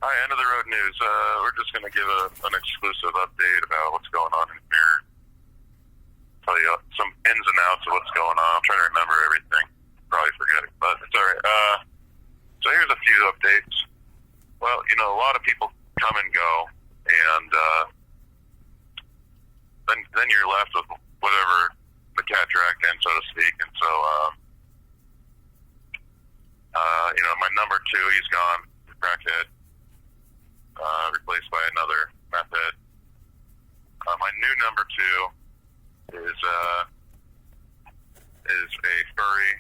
Hi, end of the road news. We're just going to give an exclusive update about what's going on in here. Tell you some ins and outs of what's going on. I'm trying to remember everything. Probably forgetting, but it's all right. So here's a few updates. Well, a lot of people come and go, and then you're left with whatever the cat dragged in, so to speak. And so, my number 2, he's gone, crackhead, replaced by another meth head. My new number 2 is a furry.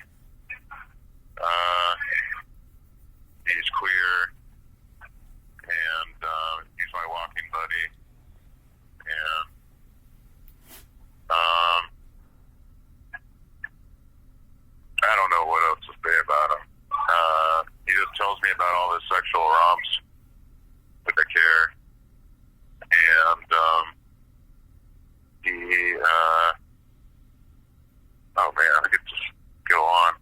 He's queer, and he's my walking buddy. And I don't know what else to say about him. He just tells me about all his sexual romps with the care, and oh man, I could just go on.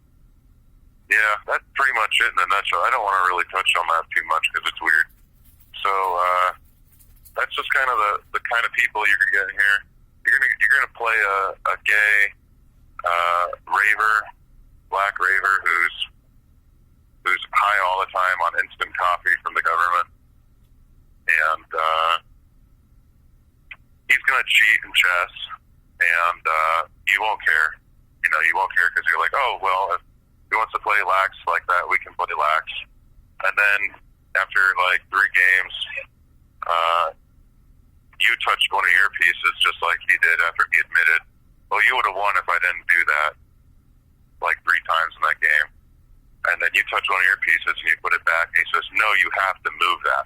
Yeah, that's pretty much it in a nutshell. I don't want to really touch on that too much because it's weird. So that's just kind of the kind of people you're gonna get in here. You're gonna play a gay raver, black raver who's high all the time on instant coffee from the government, and he's gonna cheat in chess, and you won't care. You won't care because you're like, oh well, if he wants to play lax like that, we can play lax. And then after like 3 games, you touched one of your pieces just like he did after he admitted, well, you would have won if I didn't do that like 3 times in that game. And then you touch one of your pieces and you put it back, and he says, no, you have to move that.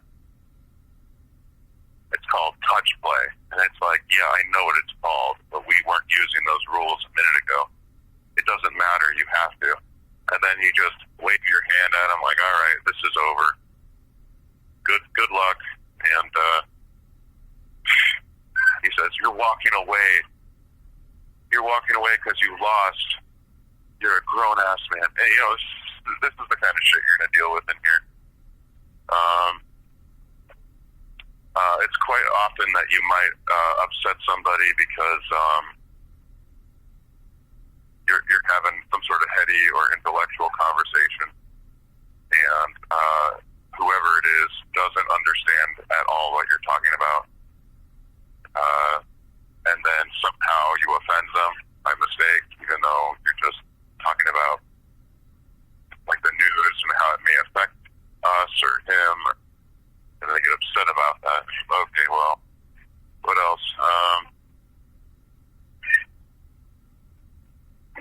It's called touch play. And it's like, yeah, I know what it's called, but we weren't using those rules a minute ago. It doesn't matter, you have to. And then you just wave your hand at him like, all right, this is over. Good luck. And he says, you're walking away. You're walking away because you lost. You're a grown-ass man. And, this is the kind of shit you're going to deal with in here. It's quite often that you might upset somebody because you're having some sort of heady or intellectual conversation, and whoever it is doesn't understand at all what you're talking about, and then somehow you offend them by mistake, even though you're just talking about like the news and how it may affect us or him, and they get upset about that. Okay, well, what else?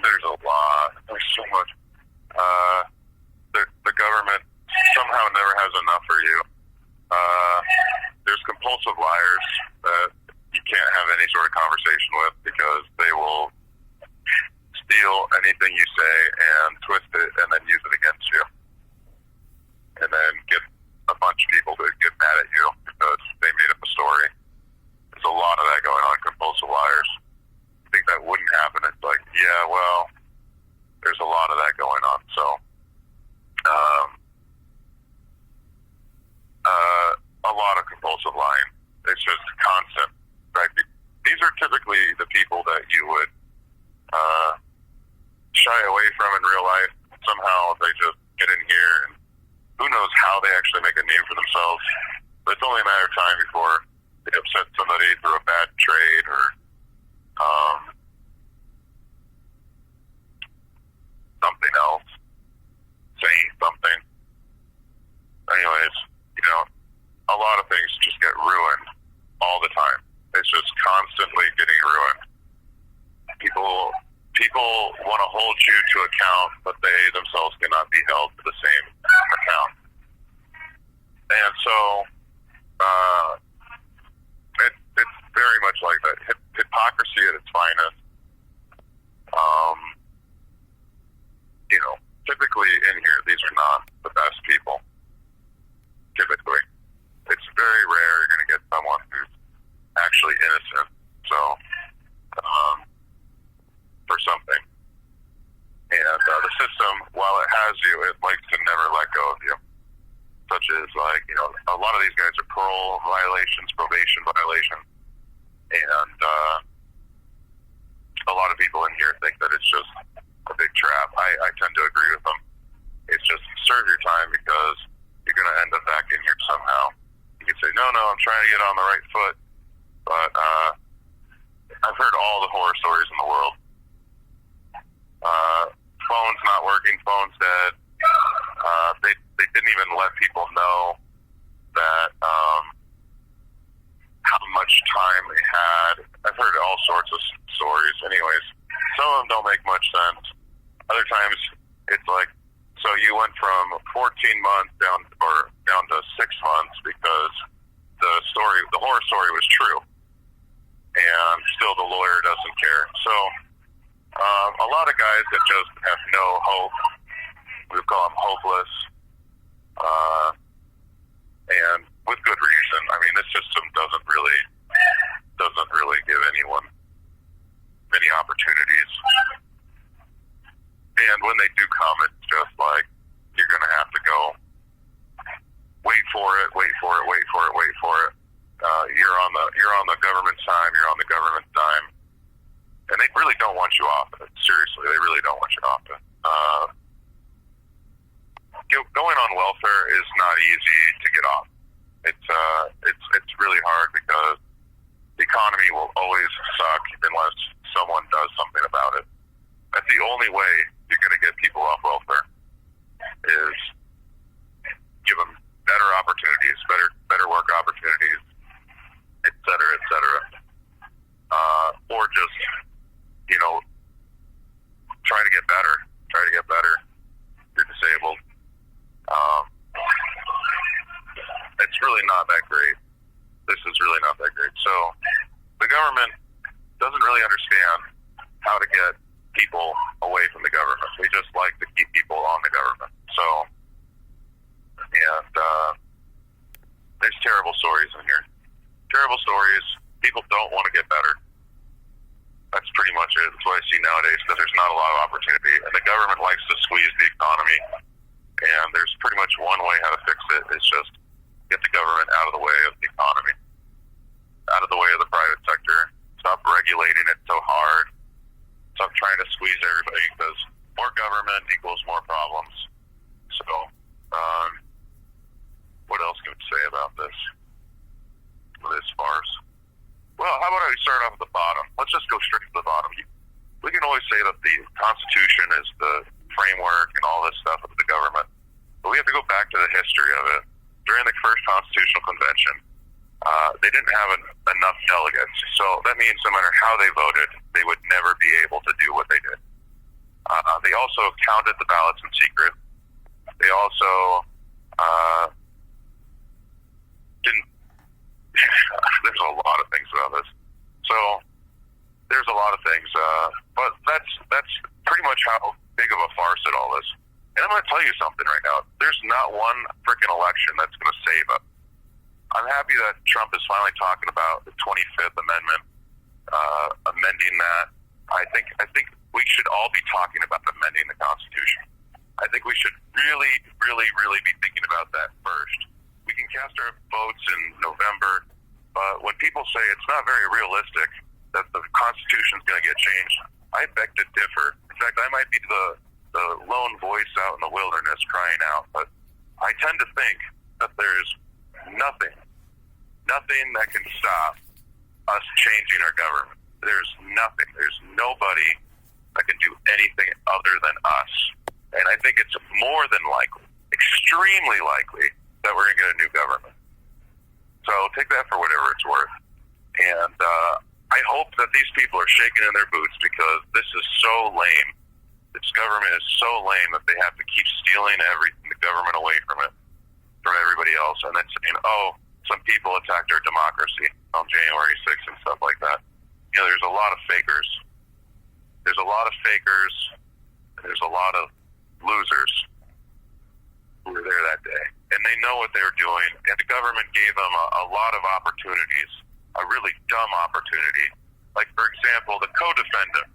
There's a lot. There's so much. The government somehow never has enough for you. There's compulsive liars that you can't have any sort of conversation with because they will steal anything you say and twist it and then use it against you. And then get a bunch of people to get mad at you because they made up a story. There's a lot of that going on, compulsive liars. I think that wouldn't happen. It's like, yeah, well, there's a lot of that going on. So, a lot of compulsive lying. It's just constant, right? These are typically the people that you would shy away from in real life. Somehow they just get in here, and who knows how they actually make a name for themselves. But it's only a matter of time before they upset somebody through a bad trade or something else, saying something. Anyways, a lot of things just get ruined all the time. It's just constantly getting ruined. People want to hold you to account, but they themselves cannot be held to the same account. And so, it's very much like that. Hypocrisy at its finest. Typically in here, these are not the best people. Typically. It's very rare you're going to get someone who's actually innocent. So, for something. And the system, while it has you, it likes to never let go of you. Such as is like, a lot of these guys are parole violations, probation violations, and a lot of people in here think that it's just a big trap. I tend to agree with them. It's just serve your time because you're going to end up back in here somehow. You can say, no, I'm trying to get on the right foot, but I've heard all the horror stories in the world. Phone's not working, phone's dead. They didn't even let people know that how much time they had. I've heard all sorts of stories. Anyways, some of them don't make much sense. Other times, it's like, so you went from 14 months down to 6 months because the horror story was true, and still the lawyer doesn't care. So a lot of guys that just have no hope, we would call them hopeless, and with good reason. I mean, this system doesn't really give anyone many opportunities. And when they do come, it's just like, you're going to have to go wait for it. You're on the government's time. You're on the government's time. And they really don't want you off it. Seriously, they really don't want you off it. Going on welfare is not easy to get off. It's really hard because the economy will always suck unless someone does something about it. That's the only way you're going to get people off welfare, is give them better opportunities, better work opportunities, et cetera, et cetera. Or just, try to get better. You're disabled. It's really not that great. This is really not that great. So the government doesn't really understand how to get people away from the government. We just like to keep people on the government. So, and there's terrible stories in here. Terrible stories. People don't want to get better. That's pretty much it. That's what I see nowadays, because there's not a lot of opportunity, and the government likes to squeeze the economy. And there's pretty much one way how to fix it. It's just get the government out of the way of the economy, out of the way of the private sector. Stop regulating it so hard. Stop trying to squeeze everybody, because more government equals more problems. So, what else can we say about this farce? Well, how about I start off at the bottom? Let's just go straight to the bottom. We can always say that the Constitution is the framework and all this stuff of the government, but we have to go back to the history of it. During the first Constitutional Convention, they didn't have enough delegates, so that means no matter how they voted, they would never be able to do what they did. They also counted the ballots in secret. They also didn't. There's a lot of things about this. So there's a lot of things, but that's pretty much how big of a farce it all is. And I'm going to tell you something right now. There's not one freaking election that's going to save us. I'm happy that Trump is finally talking about the 25th Amendment, amending that. I think we should all be talking about amending the Constitution. I think we should really, really, really be thinking about that first. We can cast our votes in November, but when people say it's not very realistic that the Constitution is going to get changed, I beg to differ. In fact, I might be the lone voice out in the wilderness crying out, but I tend to think that there's nothing that can stop us changing our government. There's nothing. There's nobody that can do anything other than us. And I think it's more than likely, extremely likely, that we're going to get a new government. So take that for whatever it's worth. And I hope that these people are shaking in their boots, because this is so lame. This government is so lame that they have to keep stealing the government away from it, from everybody else, and then saying, oh, some people attacked our democracy on January 6th and stuff like that. There's a lot of fakers. There's a lot of fakers, and there's a lot of losers who were there that day. And they know what they were doing, and the government gave them a lot of opportunities, a really dumb opportunity. Like, for example, the co-defendant,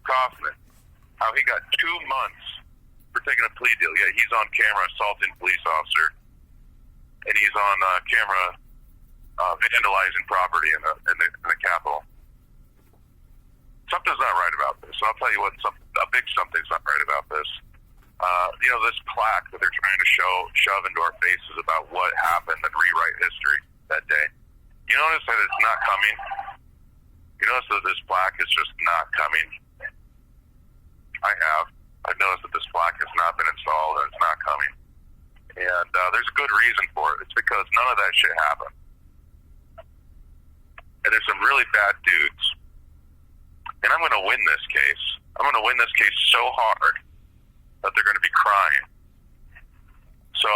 Kaufman, how he got 2 months for taking a plea deal. Yeah, he's on camera assaulting a police officer. on camera vandalizing property in the Capitol. Something's not right about this. I'll tell you what, a big something's not right about this. This plaque that they're trying to shove into our faces about what happened and rewrite history that day. You notice that it's not coming? You notice that this plaque is just not coming? I have. I've noticed that this plaque has not been installed and it's not coming. And there's a good reason for it. It's because none of that shit happened. And there's some really bad dudes. And I'm going to win this case. I'm going to win this case so hard that they're going to be crying. So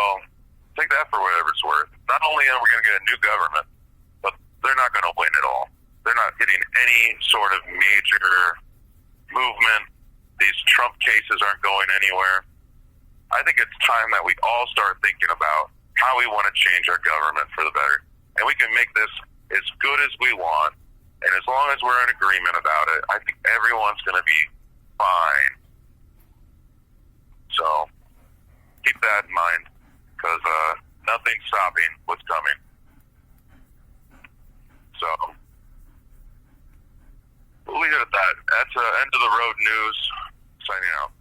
take that for whatever it's worth. Not only are we going to get a new government, but they're not going to win at all. They're not getting any sort of major movement. These Trump cases aren't going anywhere. I think it's time that we all start thinking about how we want to change our government for the better. And we can make this as good as we want. And as long as we're in agreement about it, I think everyone's going to be fine. So keep that in mind, because nothing's stopping what's coming. So we'll leave it at that. That's end of the road news. Signing out.